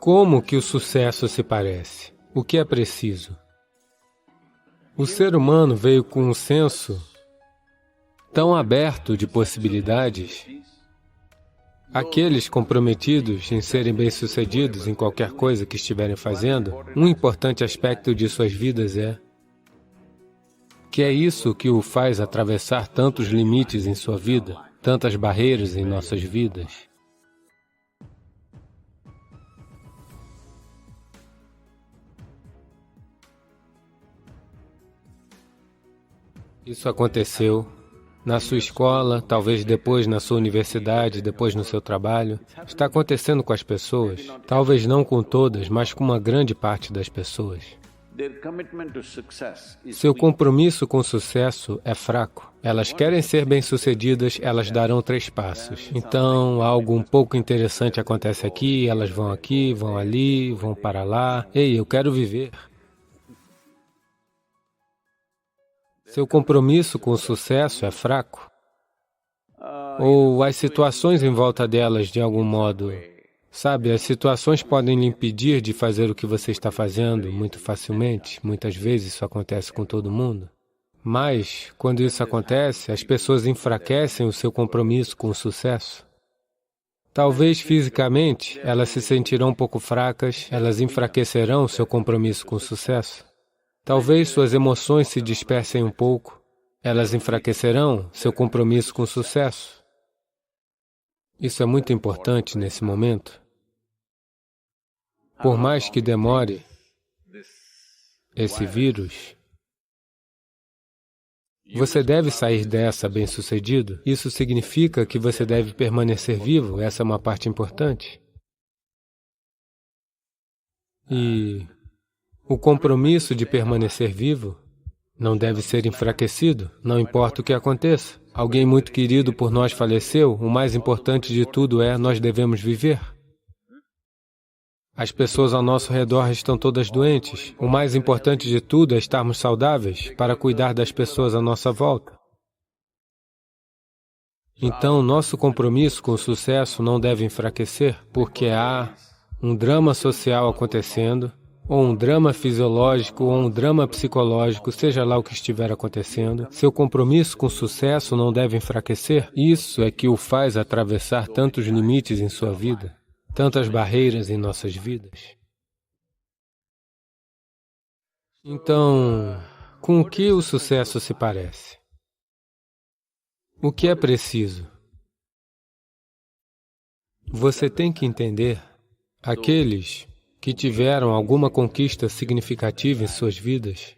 Como que o sucesso se parece? O que é preciso? O ser humano veio com um senso tão aberto de possibilidades. Aqueles comprometidos em serem bem-sucedidos em qualquer coisa que estiverem fazendo, um importante aspecto de suas vidas é que é isso que o faz atravessar tantos limites em sua vida, tantas barreiras em nossas vidas. Isso aconteceu na sua escola, talvez depois na sua universidade, depois no seu trabalho. Está acontecendo com as pessoas, talvez não com todas, mas com uma grande parte das pessoas. Seu compromisso com o sucesso é fraco. Elas querem ser bem-sucedidas, elas darão 3 passos. Então, algo um pouco interessante acontece aqui, elas vão aqui, vão ali, vão para lá. Ei, eu quero viver. Seu compromisso com o sucesso é fraco? Ou as situações em volta delas, de algum modo, sabe, as situações podem lhe impedir de fazer o que você está fazendo muito facilmente. Muitas vezes isso acontece com todo mundo. Mas, quando isso acontece, as pessoas enfraquecem o seu compromisso com o sucesso. Talvez fisicamente, elas se sentirão um pouco fracas, elas enfraquecerão o seu compromisso com o sucesso. Talvez suas emoções se dispersem um pouco, elas enfraquecerão seu compromisso com o sucesso. Isso é muito importante nesse momento. Por mais que demore esse vírus, você deve sair dessa bem-sucedido. Isso significa que você deve permanecer vivo, essa é uma parte importante. E o compromisso de permanecer vivo não deve ser enfraquecido, não importa o que aconteça. Alguém muito querido por nós faleceu, o mais importante de tudo é nós devemos viver. As pessoas ao nosso redor estão todas doentes. O mais importante de tudo é estarmos saudáveis para cuidar das pessoas à nossa volta. Então, nosso compromisso com o sucesso não deve enfraquecer, porque há um drama social acontecendo, ou um drama fisiológico, ou um drama psicológico, seja lá o que estiver acontecendo. Seu compromisso com o sucesso não deve enfraquecer. Isso é que o faz atravessar tantos limites em sua vida, tantas barreiras em nossas vidas. Então, com o que o sucesso se parece? O que é preciso? Você tem que entender, aqueles que tiveram alguma conquista significativa em suas vidas,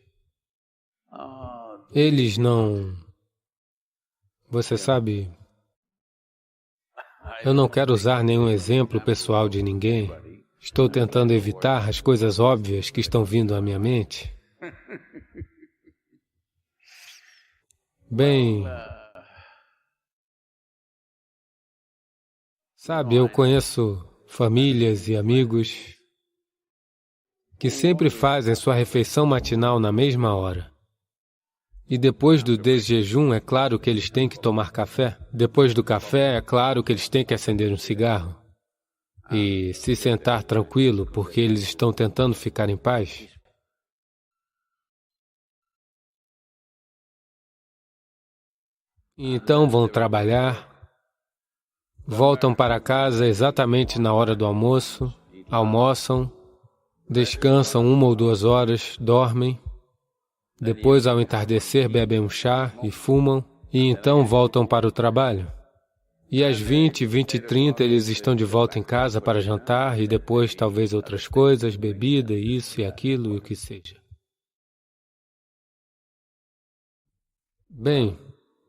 eles não... Você sabe, eu não quero usar nenhum exemplo pessoal de ninguém. Estou tentando evitar as coisas óbvias que estão vindo à minha mente. Bem, sabe, eu conheço famílias e amigos que sempre fazem sua refeição matinal na mesma hora. E depois do desjejum, é claro que eles têm que tomar café. Depois do café, é claro que eles têm que acender um cigarro e se sentar tranquilo, porque eles estão tentando ficar em paz. E então vão trabalhar, voltam para casa exatamente na hora do almoço, almoçam, descansam 1 ou 2 horas, dormem, depois ao entardecer bebem um chá e fumam, e então voltam para o trabalho. E às 20, 20h30 eles estão de volta em casa para jantar e depois talvez outras coisas, bebida, isso e aquilo e o que seja. Bem,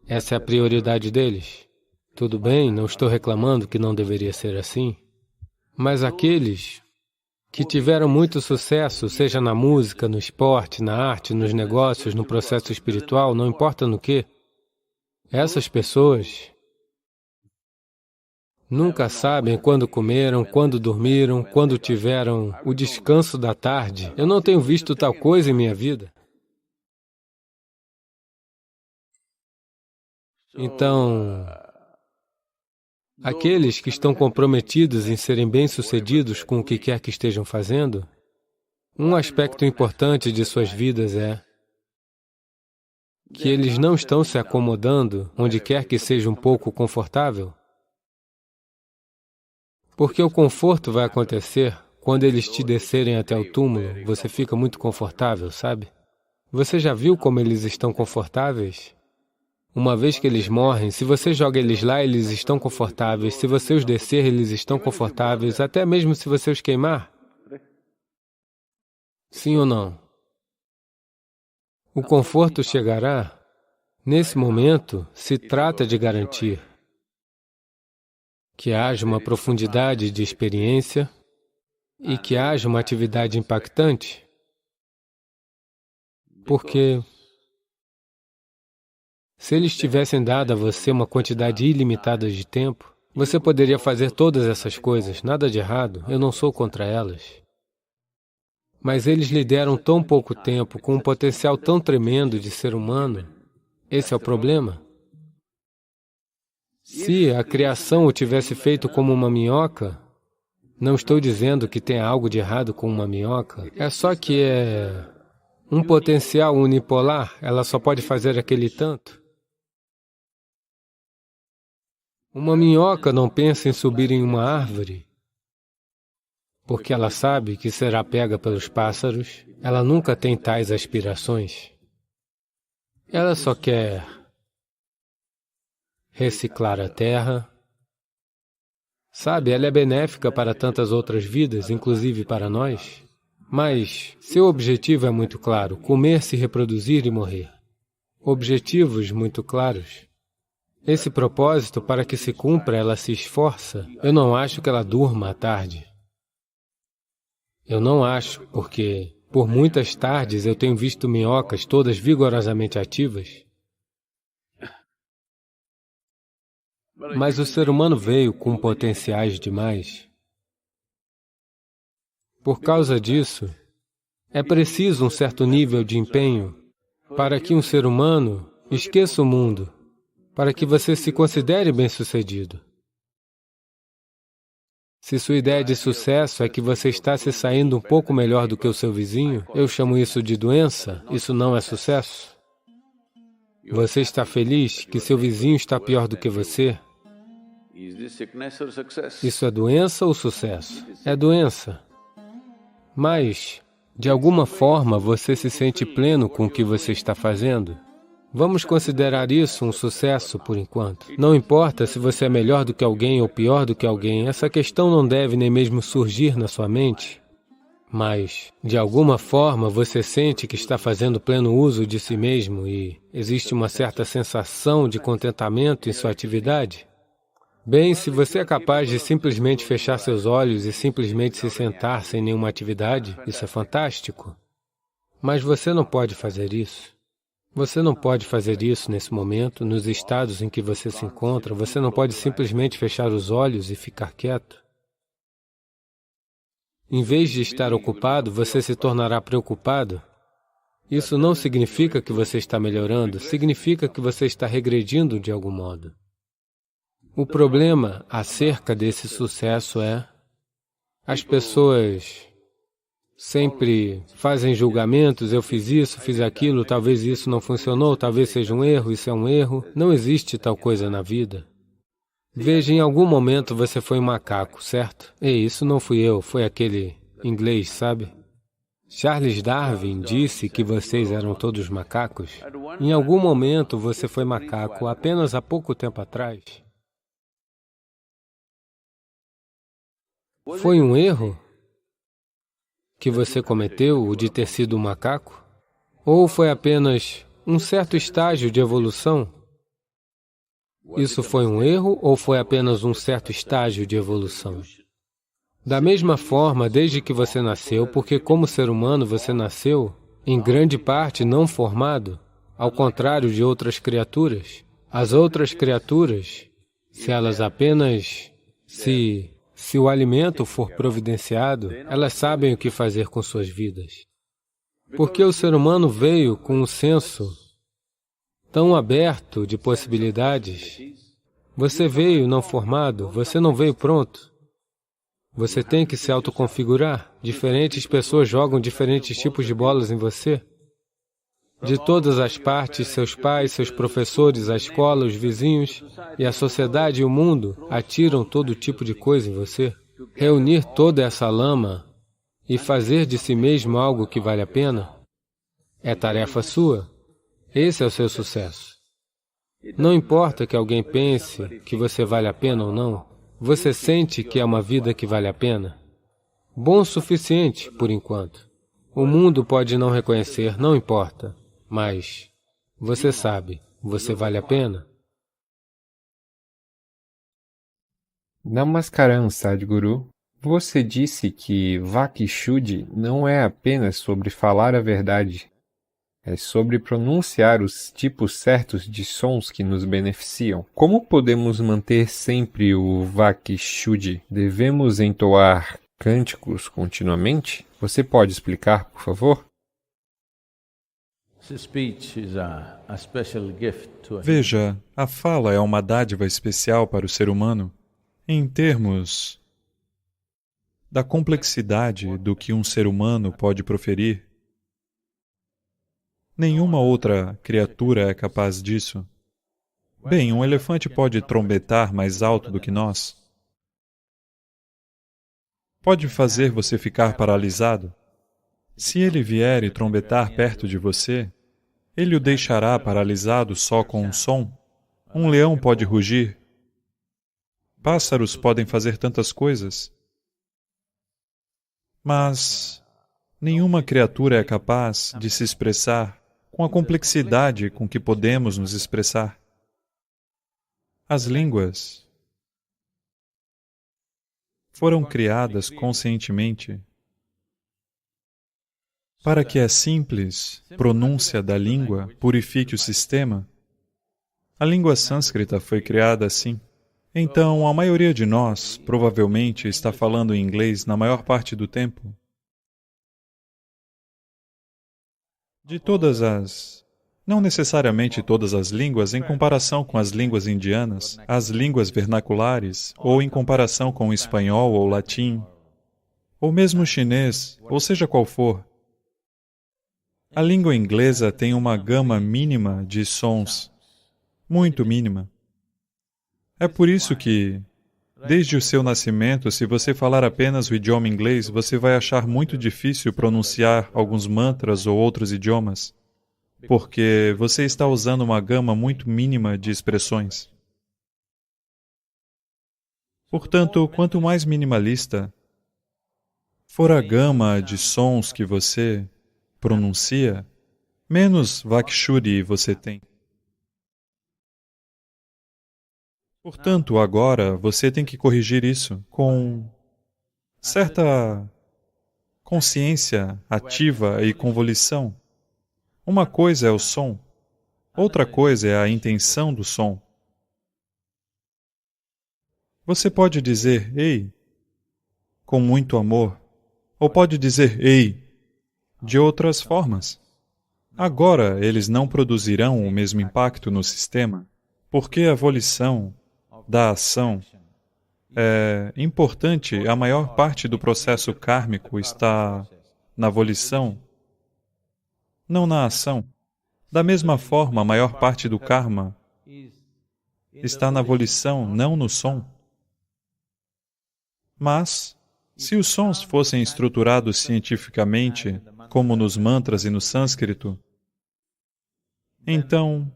essa é a prioridade deles. Tudo bem, não estou reclamando que não deveria ser assim, mas aqueles que tiveram muito sucesso, seja na música, no esporte, na arte, nos negócios, no processo espiritual, não importa no quê, essas pessoas nunca sabem quando comeram, quando dormiram, quando tiveram o descanso da tarde. Eu não tenho visto tal coisa em minha vida. Então, Aqueles que estão comprometidos em serem bem-sucedidos com o que quer que estejam fazendo, um aspecto importante de suas vidas é que eles não estão se acomodando onde quer que seja um pouco confortável, porque o conforto vai acontecer quando eles te descerem até o túmulo, você fica muito confortável, sabe? Você já viu como eles estão confortáveis? Uma vez que eles morrem, se você joga eles lá, eles estão confortáveis. Se você os descer, eles estão confortáveis, até mesmo se você os queimar. Sim ou não? O conforto chegará. Nesse momento, se trata de garantir que haja uma profundidade de experiência e que haja uma atividade impactante, porque se eles tivessem dado a você uma quantidade ilimitada de tempo, você poderia fazer todas essas coisas, nada de errado, eu não sou contra elas. Mas eles lhe deram tão pouco tempo, com um potencial tão tremendo de ser humano. Esse é o problema. Se a criação o tivesse feito como uma minhoca, não estou dizendo que tem algo de errado com uma minhoca, é só que é um potencial unipolar, ela só pode fazer aquele tanto. Uma minhoca não pensa em subir em uma árvore, porque ela sabe que será pega pelos pássaros. Ela nunca tem tais aspirações. Ela só quer reciclar a terra. Sabe, ela é benéfica para tantas outras vidas, inclusive para nós. Mas seu objetivo é muito claro, comer, se reproduzir e morrer. Objetivos muito claros. Esse propósito, para que se cumpra, ela se esforça. Eu não acho que ela durma à tarde. Eu não acho, porque por muitas tardes eu tenho visto minhocas todas vigorosamente ativas. Mas o ser humano veio com potenciais demais. Por causa disso, é preciso um certo nível de empenho para que um ser humano esqueça o mundo, para que você se considere bem-sucedido. Se sua ideia de sucesso é que você está se saindo um pouco melhor do que o seu vizinho, eu chamo isso de doença, isso não é sucesso. Você está feliz que seu vizinho está pior do que você? Isso é doença ou sucesso? É doença. Mas, de alguma forma, você se sente pleno com o que você está fazendo? Vamos considerar isso um sucesso por enquanto. Não importa se você é melhor do que alguém ou pior do que alguém, essa questão não deve nem mesmo surgir na sua mente. Mas, de alguma forma, você sente que está fazendo pleno uso de si mesmo e existe uma certa sensação de contentamento em sua atividade? Bem, se você é capaz de simplesmente fechar seus olhos e simplesmente se sentar sem nenhuma atividade, isso é fantástico. Mas você não pode fazer isso. Você não pode fazer isso nesse momento, nos estados em que você se encontra. Você não pode simplesmente fechar os olhos e ficar quieto. Em vez de estar ocupado, você se tornará preocupado. Isso não significa que você está melhorando, significa que você está regredindo de algum modo. O problema acerca desse sucesso é as pessoas sempre fazem julgamentos, eu fiz isso, fiz aquilo, talvez isso não funcionou, talvez seja um erro, isso é um erro. Não existe tal coisa na vida. Veja, em algum momento você foi um macaco, certo? Ei, isso não fui eu, foi aquele inglês, sabe? Charles Darwin disse que vocês eram todos macacos. Em algum momento você foi macaco, apenas há pouco tempo atrás. Foi um erro que você cometeu, o de ter sido um macaco? Ou foi apenas um certo estágio de evolução? Isso foi um erro ou foi apenas um certo estágio de evolução? Da mesma forma, desde que você nasceu, porque como ser humano você nasceu, em grande parte não formado, ao contrário de outras criaturas. As outras criaturas, se elas apenas se o alimento for providenciado, elas sabem o que fazer com suas vidas. Porque o ser humano veio com um senso tão aberto de possibilidades, Você veio não formado, você não veio pronto. Você tem que se autoconfigurar. Diferentes pessoas jogam diferentes tipos de bolas em você. De todas as partes, seus pais, seus professores, a escola, os vizinhos e a sociedade e o mundo atiram todo tipo de coisa em você. Reunir toda essa lama e fazer de si mesmo algo que vale a pena é tarefa sua. Esse é o seu sucesso. Não importa que alguém pense que você vale a pena ou não. Você sente que é uma vida que vale a pena? Bom o suficiente, por enquanto. O mundo pode não reconhecer, não importa. Mas você sabe, você vale a pena? Namaskaram, Sadhguru. Você disse que Vakishuddhi não é apenas sobre falar a verdade, é sobre pronunciar os tipos certos de sons que nos beneficiam. Como podemos manter sempre o Vakishuddhi? Devemos entoar cânticos continuamente? Você pode explicar, por favor? Veja, a fala é uma dádiva especial para o ser humano em termos da complexidade do que um ser humano pode proferir. Nenhuma outra criatura é capaz disso. Bem, um elefante pode trombetar mais alto do que nós. Pode fazer você ficar paralisado. Se ele vier e trombetar perto de você, ele o deixará paralisado só com um som? Um leão pode rugir. Pássaros podem fazer tantas coisas. Mas nenhuma criatura é capaz de se expressar com a complexidade com que podemos nos expressar. As línguas foram criadas conscientemente para que a simples pronúncia da língua purifique o sistema. A língua sânscrita foi criada assim. Então, a maioria de nós provavelmente está falando em inglês na maior parte do tempo. Não necessariamente todas as línguas em comparação com as línguas indianas, as línguas vernaculares, ou em comparação com o espanhol ou latim, ou mesmo o chinês, ou seja qual for. A língua inglesa tem uma gama mínima de sons, muito mínima. É por isso que, desde o seu nascimento, se você falar apenas o idioma inglês, você vai achar muito difícil pronunciar alguns mantras ou outros idiomas, porque você está usando uma gama muito mínima de expressões. Portanto, quanto mais minimalista for a gama de sons que você pronuncia, menos Vakishuddhi você tem. Portanto, agora você tem que corrigir isso com certa consciência ativa e com volição. Uma coisa é o som, outra coisa é a intenção do som. Você pode dizer "ei" com muito amor, ou pode dizer "ei" de outras formas. Agora, eles não produzirão o mesmo impacto no sistema, porque a volição da ação é importante. A maior parte do processo kármico está na volição, não na ação. Da mesma forma, a maior parte do karma está na volição, não no som. Mas, se os sons fossem estruturados cientificamente, como nos mantras e no sânscrito, então,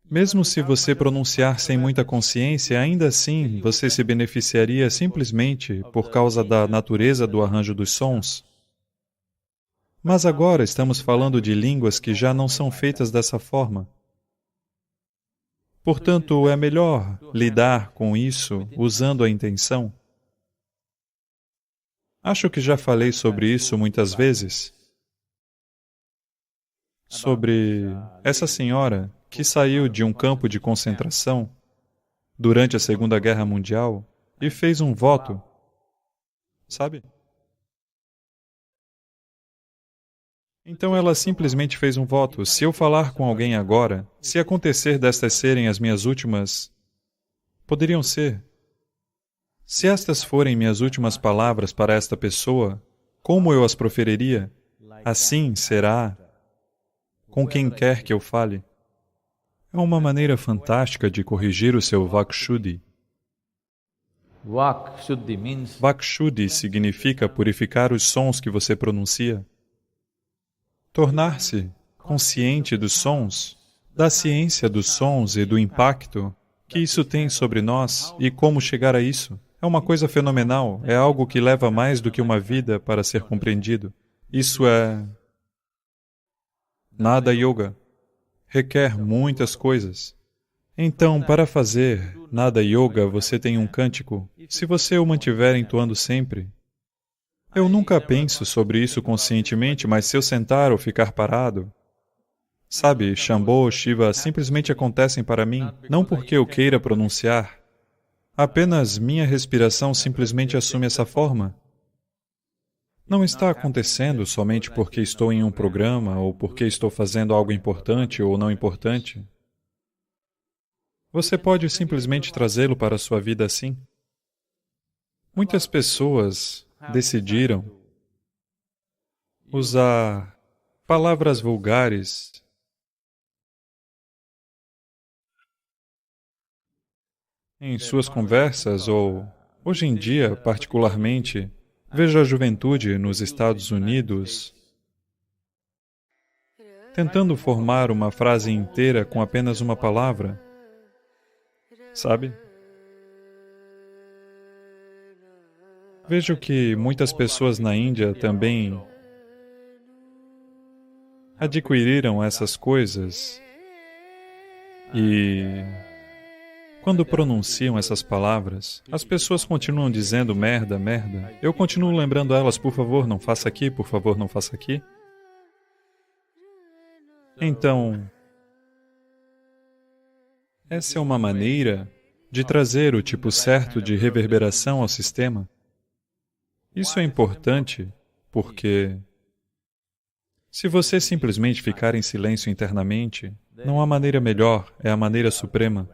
mesmo se você pronunciar sem muita consciência, ainda assim você se beneficiaria simplesmente por causa da natureza do arranjo dos sons. Mas agora estamos falando de línguas que já não são feitas dessa forma. Portanto, é melhor lidar com isso usando a intenção. Acho que já falei sobre isso muitas vezes. Sobre essa senhora que saiu de um campo de concentração durante a Segunda Guerra Mundial e fez um voto, sabe? Então ela simplesmente fez um voto. Se eu falar com alguém agora, se acontecer destas serem as minhas últimas poderiam ser: se estas forem minhas últimas palavras para esta pessoa, como eu as proferiria? Assim será com quem quer que eu fale. É uma maneira fantástica de corrigir o seu Vakshuddhi. Vakshuddhi significa purificar os sons que você pronuncia. Tornar-se consciente dos sons, da ciência dos sons e do impacto que isso tem sobre nós e como chegar a isso. É uma coisa fenomenal, é algo que leva mais do que uma vida para ser compreendido. Isso é Nada Yoga. Requer muitas coisas. Então, para fazer Nada Yoga, você tem um cântico. Se você o mantiver entoando sempre, eu nunca penso sobre isso conscientemente, mas se eu sentar ou ficar parado, sabe, Shambho, Shiva simplesmente acontecem para mim, não porque eu queira pronunciar. Apenas minha respiração simplesmente assume essa forma. Não está acontecendo somente porque estou em um programa ou porque estou fazendo algo importante ou não importante. Você pode simplesmente trazê-lo para a sua vida assim. Muitas pessoas decidiram usar palavras vulgares em suas conversas ou, hoje em dia, particularmente, vejo a juventude nos Estados Unidos tentando formar uma frase inteira com apenas uma palavra, sabe? Vejo que muitas pessoas na Índia também adquiriram essas coisas e, quando pronunciam essas palavras, as pessoas continuam dizendo merda, merda. Eu continuo lembrando elas, por favor, não faça aqui, por favor, não faça aqui. Então, essa é uma maneira de trazer o tipo certo de reverberação ao sistema. Isso é importante porque, se você simplesmente ficar em silêncio internamente, não há maneira melhor, é a maneira suprema.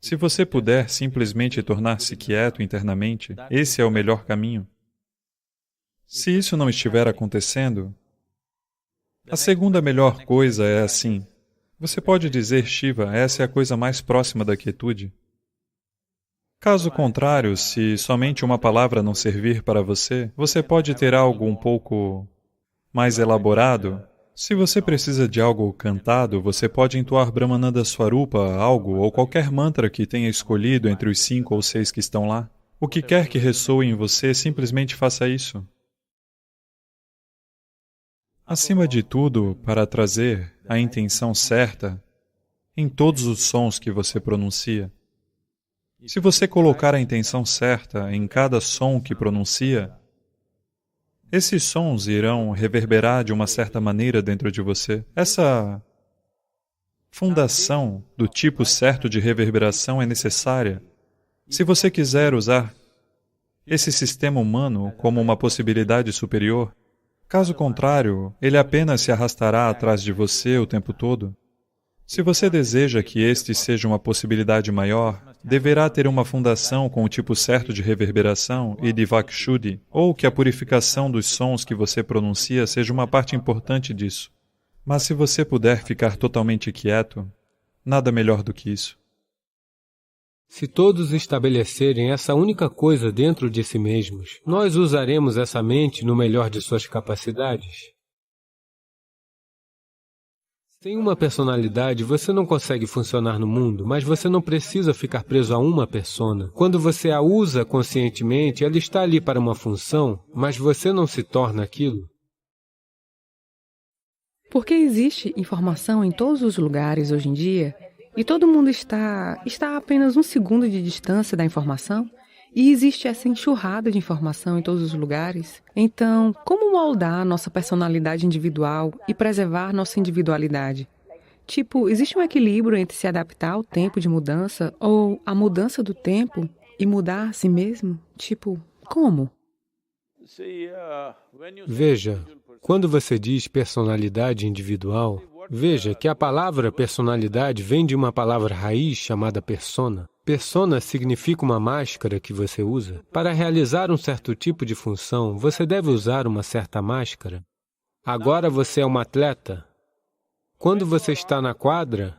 Se você puder simplesmente tornar-se quieto internamente, esse é o melhor caminho. Se isso não estiver acontecendo, a segunda melhor coisa é assim. Você pode dizer, Shiva, essa é a coisa mais próxima da quietude. Caso contrário, se somente uma palavra não servir para você, você pode ter algo um pouco mais elaborado. Se você precisa de algo cantado, você pode entoar Brahmananda Swarupa, algo, ou qualquer mantra que tenha escolhido entre os 5 ou 6 que estão lá. O que quer que ressoe em você, simplesmente faça isso. Acima de tudo, para trazer a intenção certa em todos os sons que você pronuncia. Se você colocar a intenção certa em cada som que pronuncia, esses sons irão reverberar de uma certa maneira dentro de você. Essa fundação do tipo certo de reverberação é necessária. Se você quiser usar esse sistema humano como uma possibilidade superior, caso contrário, ele apenas se arrastará atrás de você o tempo todo. Se você deseja que este seja uma possibilidade maior, deverá ter uma fundação com o tipo certo de reverberação e de Vakshuddhi, ou que a purificação dos sons que você pronuncia seja uma parte importante disso. Mas se você puder ficar totalmente quieto, nada melhor do que isso. Se todos estabelecerem essa única coisa dentro de si mesmos, nós usaremos essa mente no melhor de suas capacidades. Sem uma personalidade, você não consegue funcionar no mundo, mas você não precisa ficar preso a uma persona. Quando você a usa conscientemente, ela está ali para uma função, mas você não se torna aquilo. Porque existe informação em todos os lugares hoje em dia, e todo mundo está a apenas 1 segundo de distância da informação, e existe essa enxurrada de informação em todos os lugares. Então, como moldar nossa personalidade individual e preservar nossa individualidade? Tipo, existe um equilíbrio entre se adaptar ao tempo de mudança ou a mudança do tempo e mudar a si mesmo? Tipo, como? Veja, quando você diz personalidade individual, veja que a palavra personalidade vem de uma palavra raiz chamada persona. Persona significa uma máscara que você usa. Para realizar um certo tipo de função, você deve usar uma certa máscara. Agora você é um atleta. Quando você está na quadra,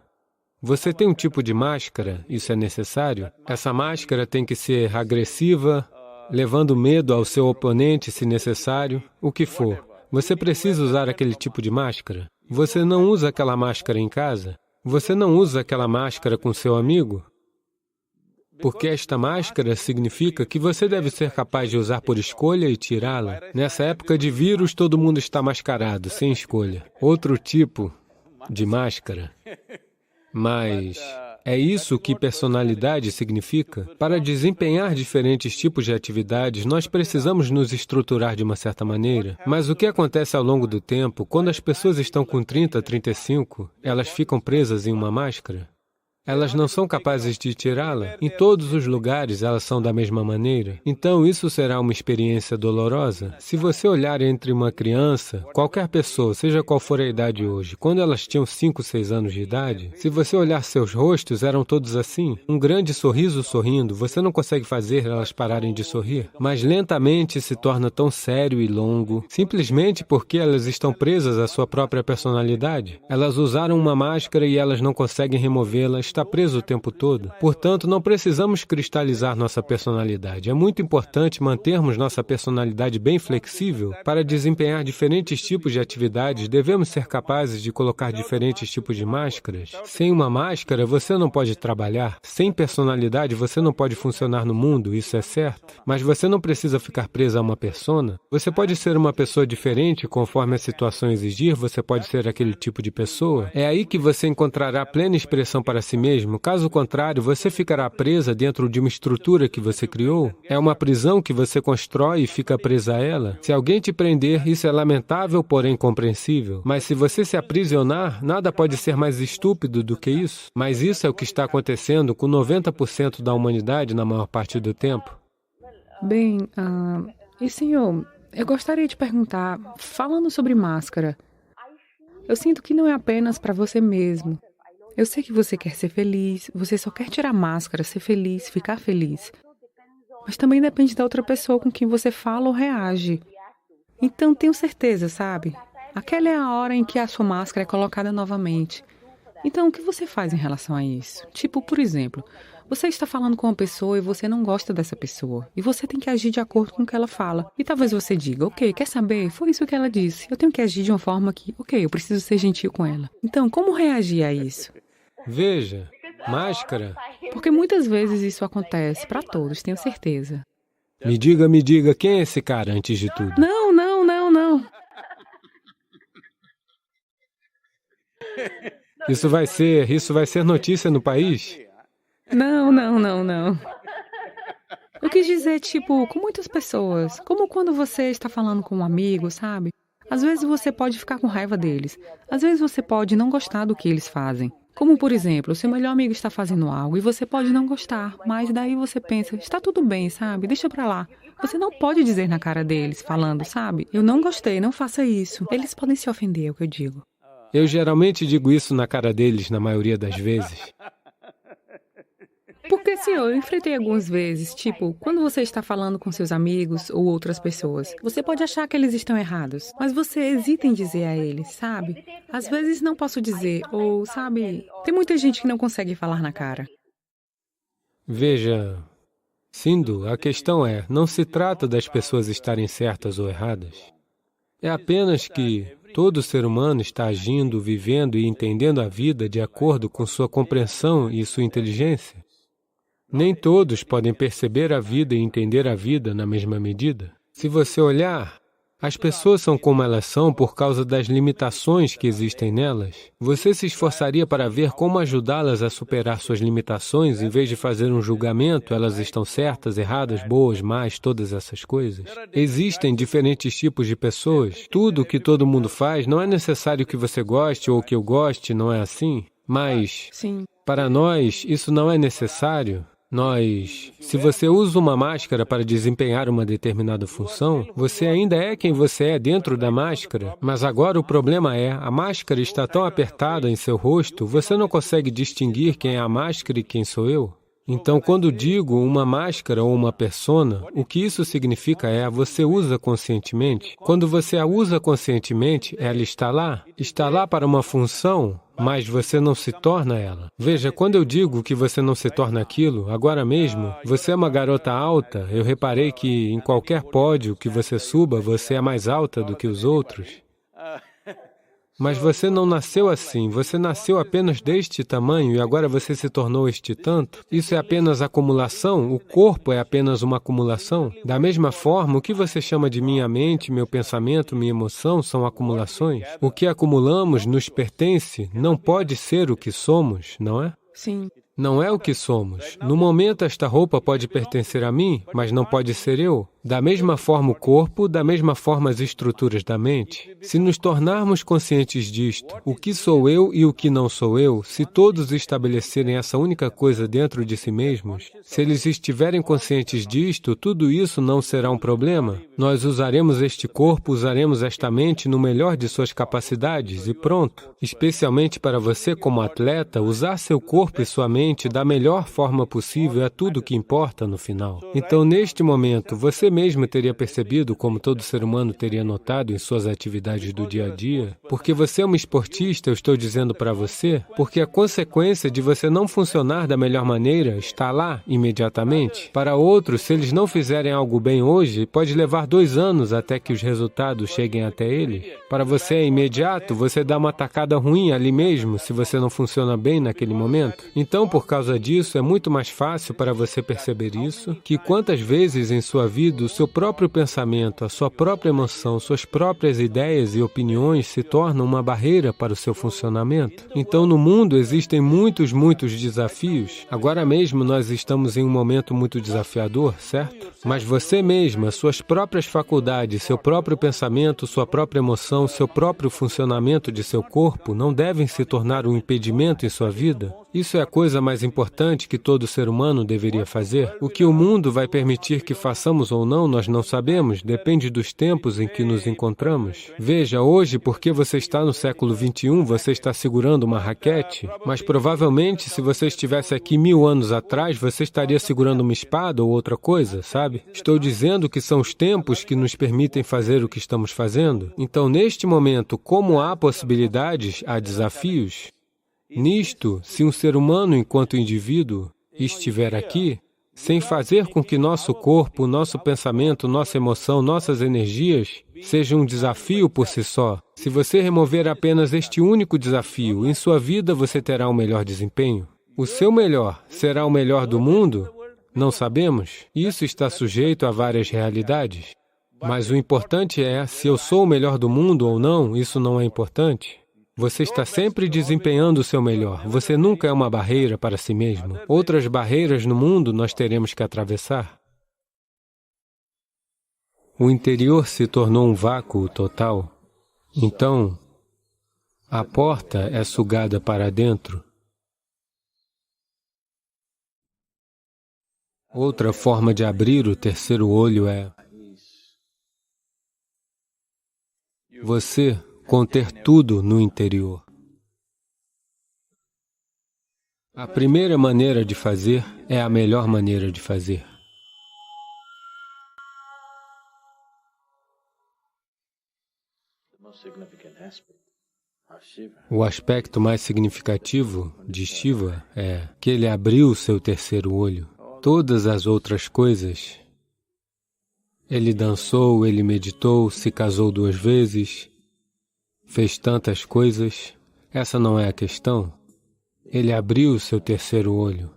você tem um tipo de máscara, isso é necessário. Essa máscara tem que ser agressiva, levando medo ao seu oponente se necessário, o que for. Você precisa usar aquele tipo de máscara. Você não usa aquela máscara em casa? Você não usa aquela máscara com seu amigo? Porque esta máscara significa que você deve ser capaz de usar por escolha e tirá-la. Nessa época de vírus, todo mundo está mascarado, sem escolha. Outro tipo de máscara. Mas é isso que personalidade significa? Para desempenhar diferentes tipos de atividades, nós precisamos nos estruturar de uma certa maneira. Mas o que acontece ao longo do tempo, quando as pessoas estão com 30, 35, elas ficam presas em uma máscara? Elas não são capazes de tirá-la. Em todos os lugares, elas são da mesma maneira. Então, isso será uma experiência dolorosa. Se você olhar entre uma criança, qualquer pessoa, seja qual for a idade hoje, quando elas tinham 5, 6 anos de idade, se você olhar seus rostos, eram todos assim. Um grande sorriso sorrindo, você não consegue fazer elas pararem de sorrir. Mas lentamente se torna tão sério e longo, simplesmente porque elas estão presas à sua própria personalidade. Elas usaram uma máscara e elas não conseguem removê-la. Está preso o tempo todo. Portanto, não precisamos cristalizar nossa personalidade. É muito importante mantermos nossa personalidade bem flexível. Para desempenhar diferentes tipos de atividades, devemos ser capazes de colocar diferentes tipos de máscaras. Sem uma máscara, você não pode trabalhar. Sem personalidade, você não pode funcionar no mundo, isso é certo. Mas você não precisa ficar preso a uma persona. Você pode ser uma pessoa diferente conforme a situação exigir, você pode ser aquele tipo de pessoa. É aí que você encontrará plena expressão para si mesmo. Caso contrário, você ficará presa dentro de uma estrutura que você criou. É uma prisão que você constrói e fica presa a ela. Se alguém te prender, isso é lamentável, porém compreensível. Mas se você se aprisionar, nada pode ser mais estúpido do que isso. Mas isso é o que está acontecendo com 90% da humanidade na maior parte do tempo. Bem, e senhor, eu gostaria de perguntar, falando sobre máscara, eu sinto que não é apenas para você mesmo. Eu sei que você quer ser feliz, você só quer tirar a máscara, ser feliz, ficar feliz. Mas também depende da outra pessoa com quem você fala ou reage. Então, tenho certeza, sabe? Aquela é a hora em que a sua máscara é colocada novamente. Então, o que você faz em relação a isso? Tipo, por exemplo, você está falando com uma pessoa e você não gosta dessa pessoa. E você tem que agir de acordo com o que ela fala. E talvez você diga, ok, quer saber? Foi isso que ela disse. Eu tenho que agir de uma forma que, ok, eu preciso ser gentil com ela. Então, como reagir a isso? Veja, máscara. Porque muitas vezes isso acontece para todos, tenho certeza. Me diga, quem é esse cara antes de tudo? Não. Isso vai ser notícia no país? Não. Eu quis dizer, tipo, com muitas pessoas, como quando você está falando com um amigo, sabe? Às vezes você pode ficar com raiva deles. Às vezes você pode não gostar do que eles fazem. Como, por exemplo, o seu melhor amigo está fazendo algo e você pode não gostar, mas daí você pensa, está tudo bem, sabe? Deixa pra lá. Você não pode dizer na cara deles, falando, sabe? Eu não gostei, não faça isso. Eles podem se ofender, é o que eu digo. Eu geralmente digo isso na cara deles, na maioria das vezes. Porque, senhor, eu enfrentei algumas vezes, tipo, quando você está falando com seus amigos ou outras pessoas, você pode achar que eles estão errados, mas você hesita em dizer a eles, sabe? Às vezes não posso dizer, ou, sabe, tem muita gente que não consegue falar na cara. Veja, Sindhu, a questão é, não se trata das pessoas estarem certas ou erradas. É apenas que todo ser humano está agindo, vivendo e entendendo a vida de acordo com sua compreensão e sua inteligência. Nem todos podem perceber a vida e entender a vida na mesma medida. Se você olhar, as pessoas são como elas são por causa das limitações que existem nelas. Você se esforçaria para ver como ajudá-las a superar suas limitações, em vez de fazer um julgamento, elas estão certas, erradas, boas, más, todas essas coisas? Existem diferentes tipos de pessoas. Tudo o que todo mundo faz não é necessário que você goste ou que eu goste, não é assim? Mas, para nós, isso não é necessário. Se você usa uma máscara para desempenhar uma determinada função, você ainda é quem você é dentro da máscara, mas agora o problema é, a máscara está tão apertada em seu rosto, você não consegue distinguir quem é a máscara e quem sou eu. Então, quando digo uma máscara ou uma persona, o que isso significa é você usa conscientemente. Quando você a usa conscientemente, ela está lá para uma função, mas você não se torna ela. Veja, quando eu digo que você não se torna aquilo, agora mesmo, você é uma garota alta, eu reparei que em qualquer pódio que você suba, você é mais alta do que os outros. Mas você não nasceu assim, você nasceu apenas deste tamanho e agora você se tornou este tanto. Isso é apenas acumulação? O corpo é apenas uma acumulação? Da mesma forma, o que você chama de minha mente, meu pensamento, minha emoção são acumulações? O que acumulamos nos pertence, não pode ser o que somos, não é? Sim. Não é o que somos. No momento, esta roupa pode pertencer a mim, mas não pode ser eu. Da mesma forma o corpo, da mesma forma as estruturas da mente. Se nos tornarmos conscientes disto, o que sou eu e o que não sou eu, se todos estabelecerem essa única coisa dentro de si mesmos, se eles estiverem conscientes disto, tudo isso não será um problema. Nós usaremos este corpo, usaremos esta mente no melhor de suas capacidades e pronto. Especialmente para você como atleta, usar seu corpo e sua mente da melhor forma possível é tudo o que importa no final. Então, neste momento, você mesmo teria percebido, como todo ser humano teria notado em suas atividades do dia a dia, porque você é uma esportista, eu estou dizendo para você, porque a consequência de você não funcionar da melhor maneira está lá imediatamente. Para outros, se eles não fizerem algo bem hoje, pode levar 2 anos até que os resultados cheguem até eles. Para você é imediato, você dá uma tacada ruim ali mesmo, se você não funciona bem naquele momento. Então, por causa disso, é muito mais fácil para você perceber isso, que quantas vezes em sua vida o seu próprio pensamento, a sua própria emoção, suas próprias ideias e opiniões se tornam uma barreira para o seu funcionamento. Então, no mundo existem muitos desafios. Agora mesmo nós estamos em um momento muito desafiador, certo? Mas você mesma, suas próprias faculdades, seu próprio pensamento, sua própria emoção, seu próprio funcionamento de seu corpo não devem se tornar um impedimento em sua vida? Isso é a coisa mais importante que todo ser humano deveria fazer. O que o mundo vai permitir que façamos ou não, nós não sabemos, depende dos tempos em que nos encontramos. Veja, hoje, porque você está no século XXI, você está segurando uma raquete, mas provavelmente, se você estivesse aqui 1000 anos atrás, você estaria segurando uma espada ou outra coisa, sabe? Estou dizendo que são os tempos que nos permitem fazer o que estamos fazendo. Então, neste momento, como há possibilidades, há desafios. Nisto, se um ser humano, enquanto indivíduo, estiver aqui, sem fazer com que nosso corpo, nosso pensamento, nossa emoção, nossas energias sejam um desafio por si só, se você remover apenas este único desafio, em sua vida você terá um melhor desempenho. O seu melhor será o melhor do mundo? Não sabemos. Isso está sujeito a várias realidades. Mas o importante é, se eu sou o melhor do mundo ou não, isso não é importante. Você está sempre desempenhando o seu melhor. Você nunca é uma barreira para si mesmo. Outras barreiras no mundo nós teremos que atravessar. O interior se tornou um vácuo total. Então, a porta é sugada para dentro. Outra forma de abrir o terceiro olho é você conter tudo no interior. A primeira maneira de fazer é a melhor maneira de fazer. O aspecto mais significativo de Shiva é que ele abriu o seu terceiro olho. Todas as outras coisas, ele dançou, ele meditou, se casou 2 vezes, fez tantas coisas, essa não é a questão. Ele abriu o seu terceiro olho.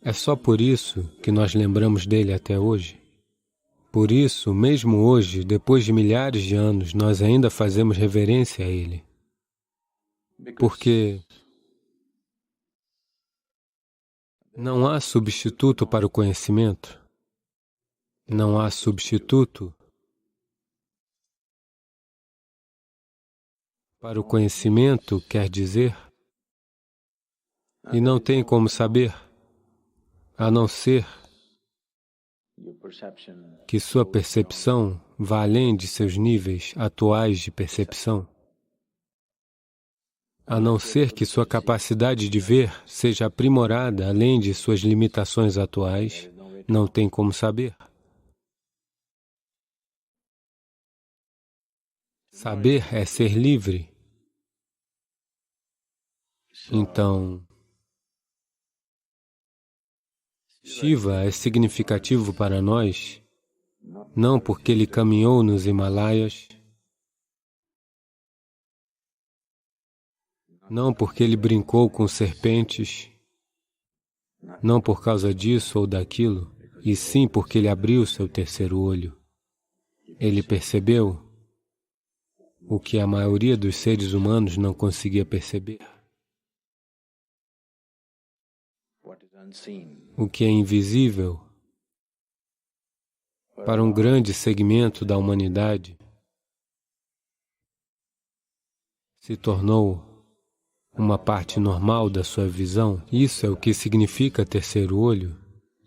É só por isso que nós lembramos dele até hoje. Por isso, mesmo hoje, depois de milhares de anos, nós ainda fazemos reverência a ele. Porque não há substituto para o conhecimento. Não há substituto para o conhecimento, quer dizer, e não tem como saber, a não ser que sua percepção vá além de seus níveis atuais de percepção. a não ser que sua capacidade de ver seja aprimorada além de suas limitações atuais, não tem como saber. Saber é ser livre. Então, Shiva é significativo para nós, não porque ele caminhou nos Himalaias, não porque ele brincou com serpentes, não por causa disso ou daquilo, e sim porque ele abriu seu terceiro olho. Ele percebeu o que a maioria dos seres humanos não conseguia perceber. O que é invisível para um grande segmento da humanidade se tornou uma parte normal da sua visão. Isso é o que significa terceiro olho.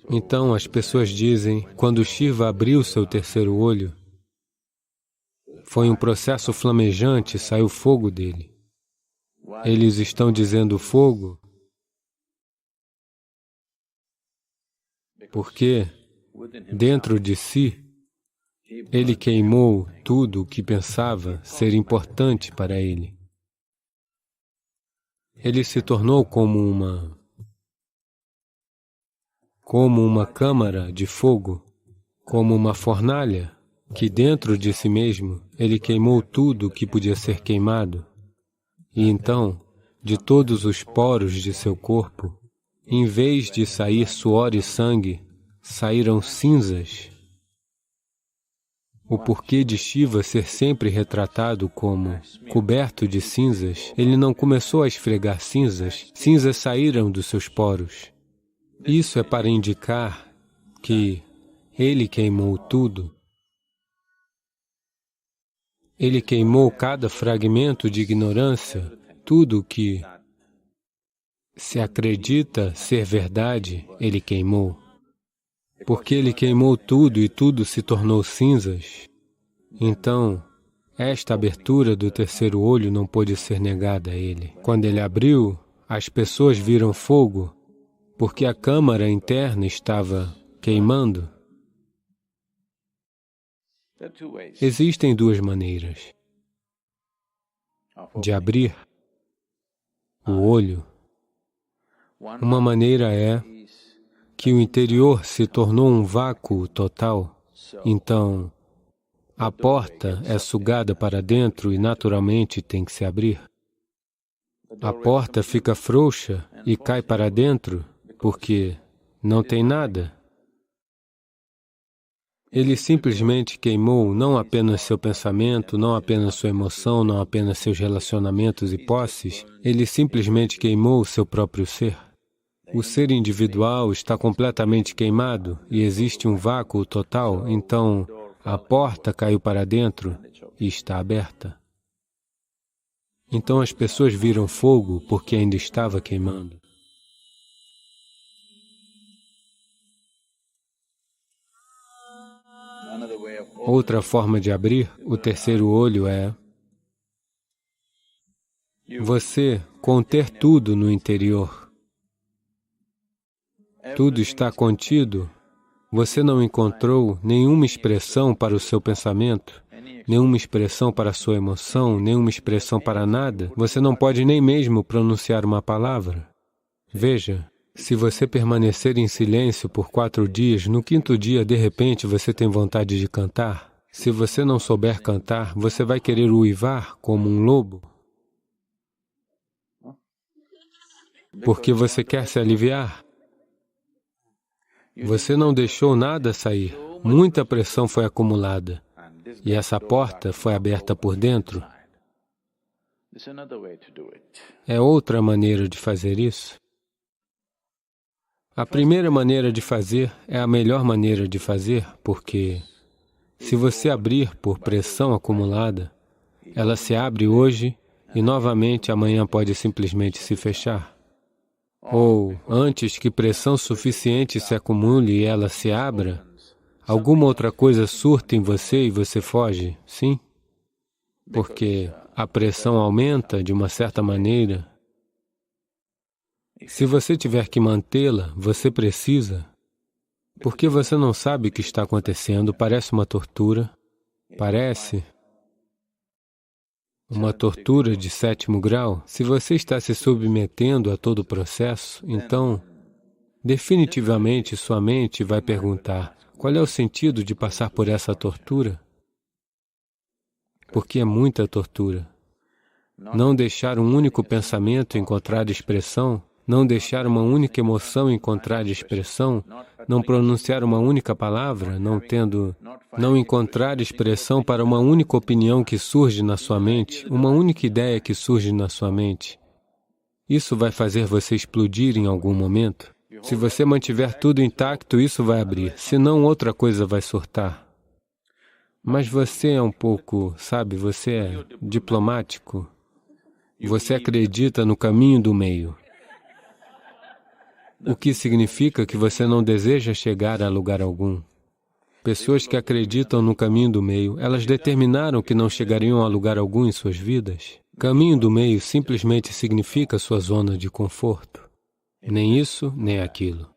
Então as pessoas dizem, quando Shiva abriu seu terceiro olho, foi um processo flamejante, saiu fogo dele. Eles estão dizendo fogo porque, dentro de si, ele queimou tudo o que pensava ser importante para ele. Ele se tornou como uma câmara de fogo, como uma fornalha, que dentro de si mesmo ele queimou tudo o que podia ser queimado. E então, de todos os poros de seu corpo, em vez de sair suor e sangue, saíram cinzas. O porquê de Shiva ser sempre retratado como coberto de cinzas, ele não começou a esfregar cinzas, cinzas saíram dos seus poros. Isso é para indicar que ele queimou tudo. Ele queimou cada fragmento de ignorância, tudo que se acredita ser verdade, ele queimou. Porque ele queimou tudo e tudo se tornou cinzas, então esta abertura do terceiro olho não pôde ser negada a ele. Quando ele abriu, as pessoas viram fogo, porque a câmara interna estava queimando. Existem duas maneiras de abrir o olho. Uma maneira é que o interior se tornou um vácuo total, então a porta é sugada para dentro e naturalmente tem que se abrir. A porta fica frouxa e cai para dentro porque não tem nada. Ele simplesmente queimou não apenas seu pensamento, não apenas sua emoção, não apenas seus relacionamentos e posses, ele simplesmente queimou o seu próprio ser. O ser individual está completamente queimado e existe um vácuo total, então a porta caiu para dentro e está aberta. Então as pessoas viram fogo porque ainda estava queimando. Outra forma de abrir o terceiro olho é você conter tudo no interior. Tudo está contido. Você não encontrou nenhuma expressão para o seu pensamento, nenhuma expressão para a sua emoção, nenhuma expressão para nada. Você não pode nem mesmo pronunciar uma palavra. Veja, se você permanecer em silêncio por 4 dias, no 5º dia, de repente, você tem vontade de cantar. Se você não souber cantar, você vai querer uivar como um lobo. Porque você quer se aliviar. Você não deixou nada sair. Muita pressão foi acumulada. E essa porta foi aberta por dentro. É outra maneira de fazer isso. A primeira maneira de fazer é a melhor maneira de fazer, porque se você abrir por pressão acumulada, ela se abre hoje e novamente amanhã pode simplesmente se fechar. Ou, antes que pressão suficiente se acumule e ela se abra, alguma outra coisa surta em você e você foge, sim? porque a pressão aumenta de uma certa maneira. Se você tiver que mantê-la, você precisa, porque você não sabe o que está acontecendo, parece uma tortura, parece uma tortura de 7º grau. Se você está se submetendo a todo o processo, então, definitivamente sua mente vai perguntar: qual é o sentido de passar por essa tortura? Porque é muita tortura. Não deixar um único pensamento encontrar expressão, não deixar uma única emoção encontrar expressão, não pronunciar uma única palavra, não encontrar expressão para uma única opinião que surge na sua mente, uma única ideia que surge na sua mente. Isso vai fazer você explodir em algum momento. Se você mantiver tudo intacto, isso vai abrir, senão outra coisa vai surtar. Mas você é um pouco, sabe, você é diplomático. Você acredita no caminho do meio. O que significa que você não deseja chegar a lugar algum. Pessoas que acreditam no caminho do meio, elas determinaram que não chegariam a lugar algum em suas vidas. Caminho do meio simplesmente significa sua zona de conforto. Nem isso, nem aquilo.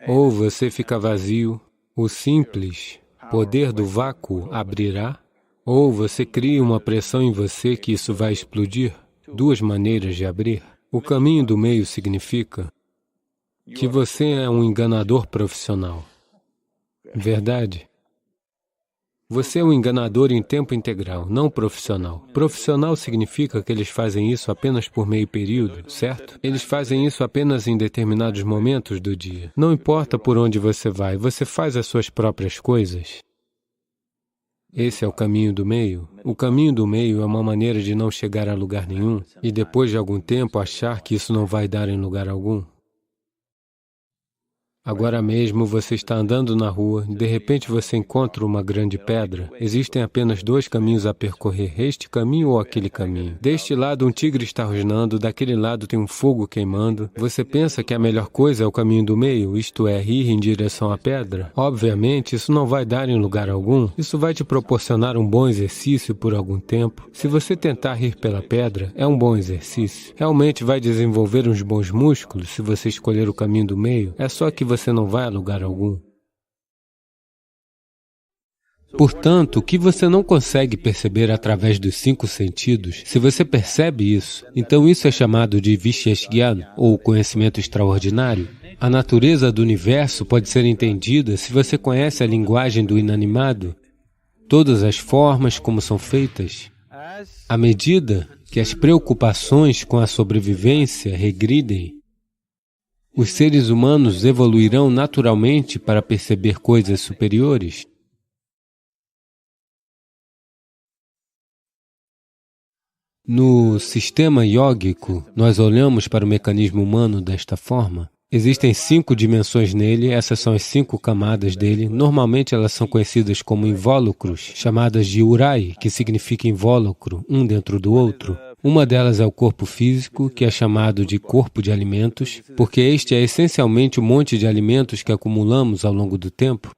Ou você fica vazio, o simples poder do vácuo abrirá, ou você cria uma pressão em você que isso vai explodir. 2 maneiras de abrir. O caminho do meio significa que você é um enganador profissional. Verdade? Você é um enganador em tempo integral, não profissional. Profissional significa que eles fazem isso apenas por meio período, certo? Eles fazem isso apenas em determinados momentos do dia. Não importa por onde você vai, você faz as suas próprias coisas. Esse é o caminho do meio. O caminho do meio é uma maneira de não chegar a lugar nenhum e depois de algum tempo achar que isso não vai dar em lugar algum. Agora mesmo você está andando na rua, de repente você encontra uma grande pedra. Existem apenas 2 caminhos a percorrer, este caminho ou aquele caminho. Deste lado um tigre está rosnando, daquele lado tem um fogo queimando. Você pensa que a melhor coisa é o caminho do meio, isto é, ir em direção à pedra? Obviamente, isso não vai dar em lugar algum. Isso vai te proporcionar um bom exercício por algum tempo. Se você tentar ir pela pedra, é um bom exercício. Realmente vai desenvolver uns bons músculos se você escolher o caminho do meio. É só que você não vai a lugar algum. Portanto, o que você não consegue perceber através dos 5 sentidos, se você percebe isso, então isso é chamado de Visheshgyan, ou conhecimento extraordinário. A natureza do universo pode ser entendida se você conhece a linguagem do inanimado, todas as formas como são feitas. À medida que as preocupações com a sobrevivência regridem, os seres humanos evoluirão naturalmente para perceber coisas superiores. No sistema yógico, nós olhamos para o mecanismo humano desta forma. Existem 5 dimensões nele, essas são as 5 camadas dele. Normalmente elas são conhecidas como invólucros, chamadas de urai, que significa invólucro, um dentro do outro. Uma delas é o corpo físico, que é chamado de corpo de alimentos, porque este é essencialmente o monte de alimentos que acumulamos ao longo do tempo.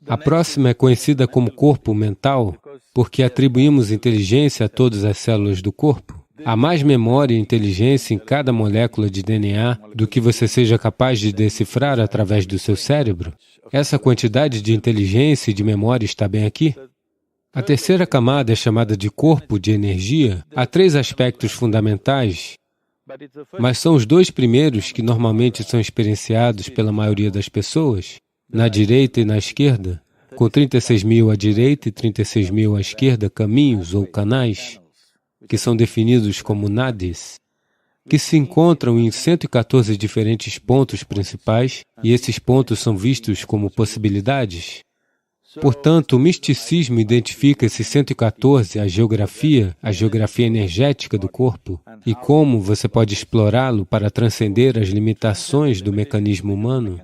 A próxima é conhecida como corpo mental, porque atribuímos inteligência a todas as células do corpo. Há mais memória e inteligência em cada molécula de DNA do que você seja capaz de decifrar através do seu cérebro. Essa quantidade de inteligência e de memória está bem aqui. A terceira camada é chamada de corpo de energia. Há 3 aspectos fundamentais, mas são os 2 primeiros que normalmente são experienciados pela maioria das pessoas, na direita e na esquerda, com 36.000 à direita e 36.000 à esquerda, caminhos ou canais, que são definidos como nadis, que se encontram em 114 diferentes pontos principais, e esses pontos são vistos como possibilidades. Portanto, o misticismo identifica esses 114, a geografia energética do corpo, e como você pode explorá-lo para transcender as limitações do mecanismo humano.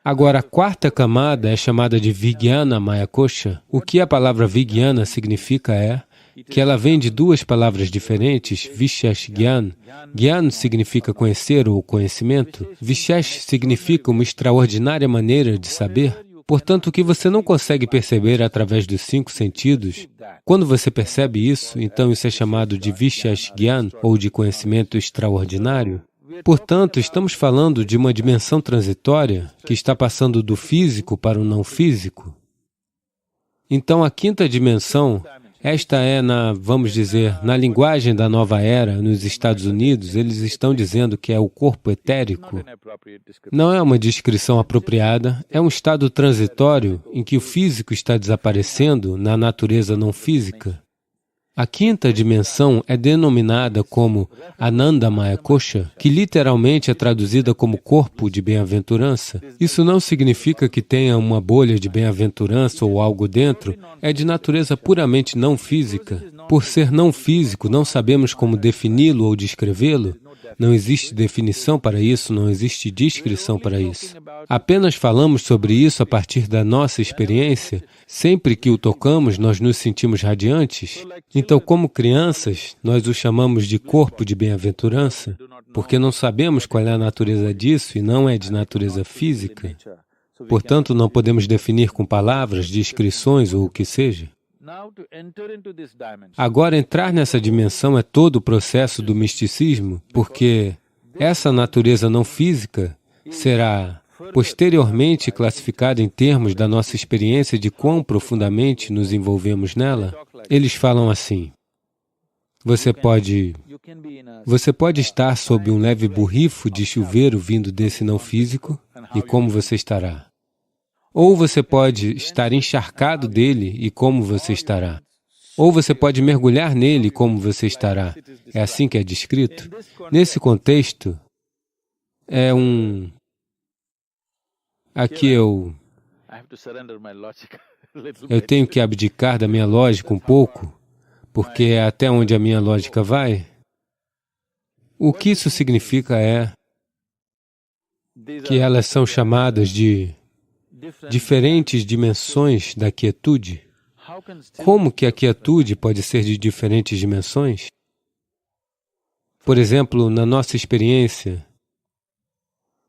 Agora, a 4ª camada é chamada de Vijnana Maya Kosha. O que a palavra Vijnana significa é que ela vem de 2 palavras diferentes, Vishesh Gyan. Gyan significa conhecer ou conhecimento. Vishesh significa uma extraordinária maneira de saber. Portanto, o que você não consegue perceber através dos 5 sentidos, quando você percebe isso, então isso é chamado de Visheshgyan, ou de conhecimento extraordinário. Portanto, estamos falando de uma dimensão transitória que está passando do físico para o não físico. Então, a 5ª dimensão, esta é vamos dizer, na linguagem da nova era, nos Estados Unidos, eles estão dizendo que é o corpo etérico. Não é uma descrição apropriada, é um estado transitório em que o físico está desaparecendo na natureza não física. A 5ª dimensão é denominada como Anandamaya Kosha, que literalmente é traduzida como corpo de bem-aventurança. Isso não significa que tenha uma bolha de bem-aventurança ou algo dentro, é de natureza puramente não física. Por ser não físico, não sabemos como defini-lo ou descrevê-lo. Não existe definição para isso, não existe descrição para isso. Apenas falamos sobre isso a partir da nossa experiência. Sempre que o tocamos, nós nos sentimos radiantes. Então, como crianças, nós o chamamos de corpo de bem-aventurança, porque não sabemos qual é a natureza disso e não é de natureza física. Portanto, não podemos definir com palavras, descrições ou o que seja. Agora, entrar nessa dimensão é todo o processo do misticismo, porque essa natureza não física será posteriormente classificada em termos da nossa experiência de quão profundamente nos envolvemos nela. Eles falam assim: você pode estar sob um leve borrifo de chuveiro vindo desse não físico, e como você estará? Ou você pode estar encharcado dele, e como você estará? Ou você pode mergulhar nele, e como você estará? É assim que é descrito. Nesse contexto, aqui eu tenho que abdicar da minha lógica um pouco, porque é até onde a minha lógica vai. O que isso significa é que elas são chamadas de diferentes dimensões da quietude. Como que a quietude pode ser de diferentes dimensões? Por exemplo, na nossa experiência,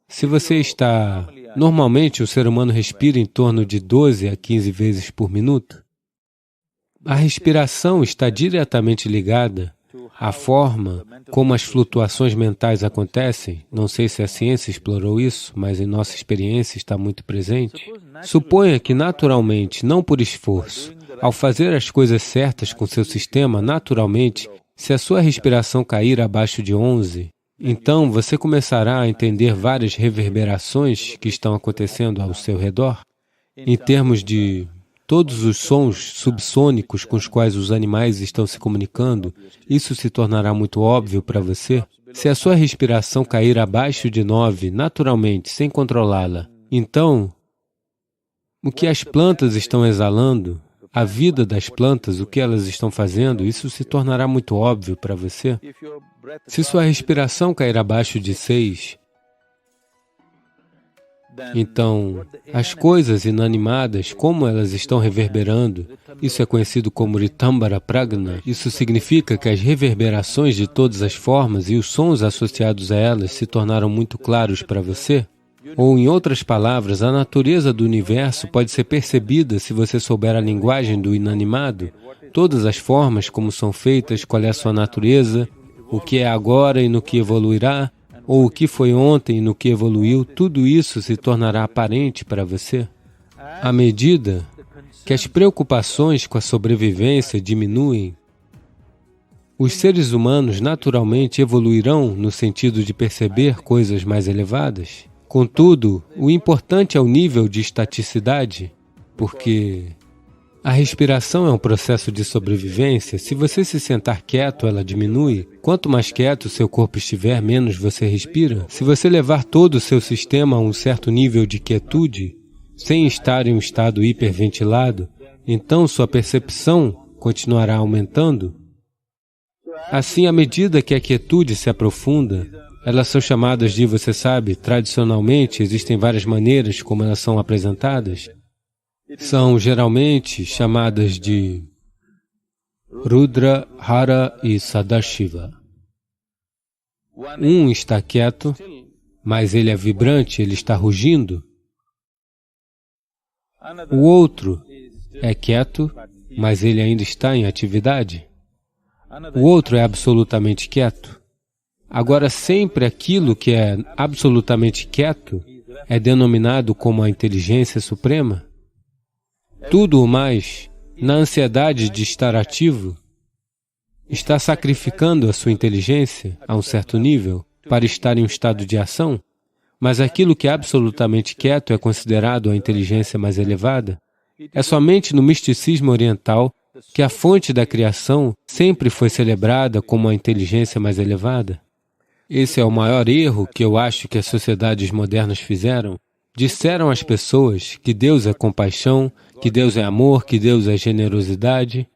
se você está... Normalmente, o ser humano respira em torno de 12 a 15 vezes por minuto. A respiração está diretamente ligada à forma como as flutuações mentais acontecem. Não sei se a ciência explorou isso, mas em nossa experiência está muito presente. Suponha que naturalmente, não por esforço, ao fazer as coisas certas com seu sistema, naturalmente, se a sua respiração cair abaixo de 11, então você começará a entender várias reverberações que estão acontecendo ao seu redor, em termos de todos os sons subsônicos com os quais os animais estão se comunicando. Isso se tornará muito óbvio para você. Se a sua respiração cair abaixo de 9, naturalmente, sem controlá-la, então, o que as plantas estão exalando, a vida das plantas, o que elas estão fazendo, isso se tornará muito óbvio para você. Se sua respiração cair abaixo de 6, então, as coisas inanimadas, como elas estão reverberando, isso é conhecido como Ritambara Pragna. Isso significa que as reverberações de todas as formas e os sons associados a elas se tornaram muito claros para você. Ou, em outras palavras, a natureza do universo pode ser percebida se você souber a linguagem do inanimado, todas as formas, como são feitas, qual é a sua natureza, o que é agora e no que evoluirá, ou o que foi ontem e no que evoluiu, tudo isso se tornará aparente para você. À medida que as preocupações com a sobrevivência diminuem, os seres humanos naturalmente evoluirão no sentido de perceber coisas mais elevadas. Contudo, o importante é o nível de estaticidade, porque a respiração é um processo de sobrevivência. Se você se sentar quieto, ela diminui. Quanto mais quieto seu corpo estiver, menos você respira. Se você levar todo o seu sistema a um certo nível de quietude, sem estar em um estado hiperventilado, então sua percepção continuará aumentando. Assim, à medida que a quietude se aprofunda, elas são chamadas de, você sabe, tradicionalmente, existem várias maneiras como elas são apresentadas. São geralmente chamadas de Rudra, Hara e Sadashiva. Um está quieto, mas ele é vibrante, ele está rugindo. O outro é quieto, mas ele ainda está em atividade. O outro é absolutamente quieto. Agora, sempre aquilo que é absolutamente quieto é denominado como a inteligência suprema. Tudo o mais, na ansiedade de estar ativo, está sacrificando a sua inteligência a um certo nível para estar em um estado de ação, mas aquilo que é absolutamente quieto é considerado a inteligência mais elevada. É somente no misticismo oriental que a fonte da criação sempre foi celebrada como a inteligência mais elevada. Esse é o maior erro que eu acho que as sociedades modernas fizeram. Disseram às pessoas que Deus é compaixão, que Deus é amor, que Deus é generosidade.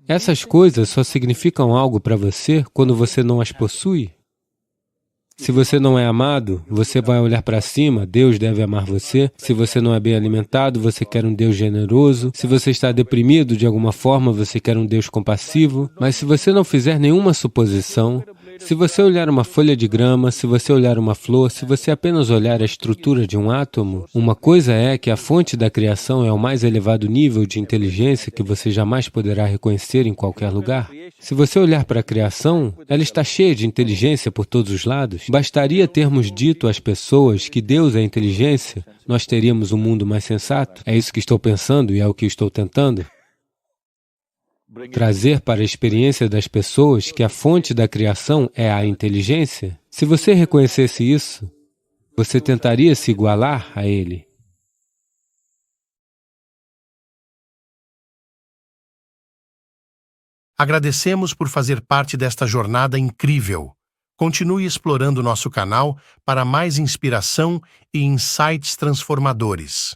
Essas coisas só significam algo para você quando você não as possui. Se você não é amado, você vai olhar para cima, Deus deve amar você. Se você não é bem alimentado, você quer um Deus generoso. Se você está deprimido de alguma forma, você quer um Deus compassivo. Mas se você não fizer nenhuma suposição, se você olhar uma folha de grama, se você olhar uma flor, se você apenas olhar a estrutura de um átomo, uma coisa é que a fonte da criação é o mais elevado nível de inteligência que você jamais poderá reconhecer em qualquer lugar. Se você olhar para a criação, ela está cheia de inteligência por todos os lados. Bastaria termos dito às pessoas que Deus é inteligência, nós teríamos um mundo mais sensato. É isso que estou pensando e é o que estou tentando. Trazer para a experiência das pessoas que a fonte da criação é a inteligência. Se você reconhecesse isso, você tentaria se igualar a ele. Agradecemos por fazer parte desta jornada incrível. Continue explorando nosso canal para mais inspiração e insights transformadores.